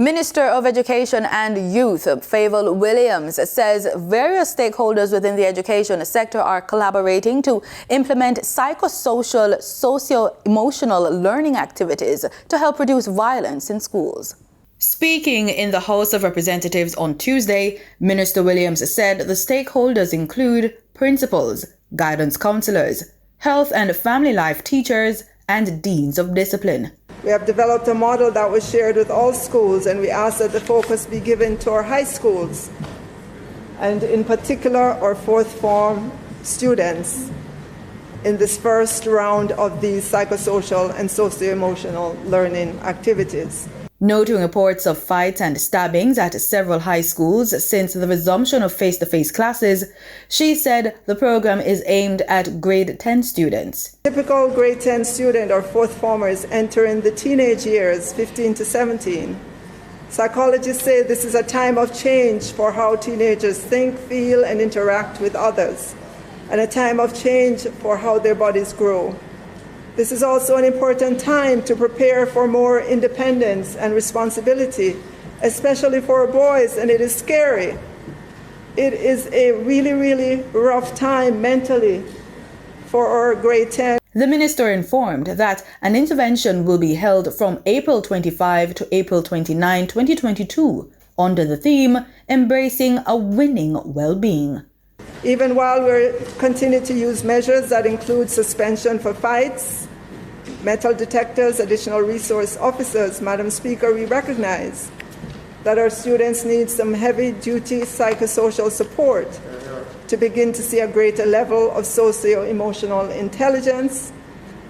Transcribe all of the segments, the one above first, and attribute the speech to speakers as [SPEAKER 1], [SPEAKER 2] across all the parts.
[SPEAKER 1] Minister of Education and Youth, Favour Williams, says various stakeholders within the education sector are collaborating to implement psychosocial, socio-emotional learning activities to help reduce violence in schools. Speaking in the House of Representatives on Tuesday, Minister Williams said the stakeholders include principals, guidance counselors, health and family life teachers, and deans of discipline.
[SPEAKER 2] We have developed a model that was shared with all schools, and we ask that the focus be given to our high schools, and in particular our fourth form students in this first round of these psychosocial and socio-emotional learning activities.
[SPEAKER 1] Noting reports of fights and stabbings at several high schools since the resumption of face-to-face classes, she said the program is aimed at grade 10 students.
[SPEAKER 2] Typical grade 10 student or fourth formers entering the teenage years, 15 to 17. Psychologists say this is a time of change for how teenagers think, feel, and interact with others, and a time of change for how their bodies grow. This is also an important time to prepare for more independence and responsibility, especially for boys, and it is scary. It is a really, really rough time mentally for our grade 10.
[SPEAKER 1] The minister informed that an intervention will be held from April 25 to April 29, 2022, under the theme Embracing a Winning Well-Being.
[SPEAKER 2] Even while we continue to use measures that include suspension for fights, metal detectors, additional resource officers, Madam Speaker, we recognize that our students need some heavy-duty psychosocial support to begin to see a greater level of socio-emotional intelligence,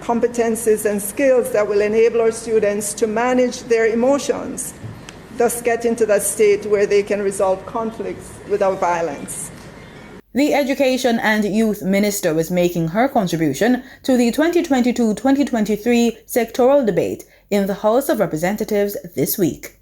[SPEAKER 2] competencies, and skills that will enable our students to manage their emotions, thus get into that state where they can resolve conflicts without violence.
[SPEAKER 1] The Education and Youth Minister was making her contribution to the 2022-2023 sectoral debate in the House of Representatives this week.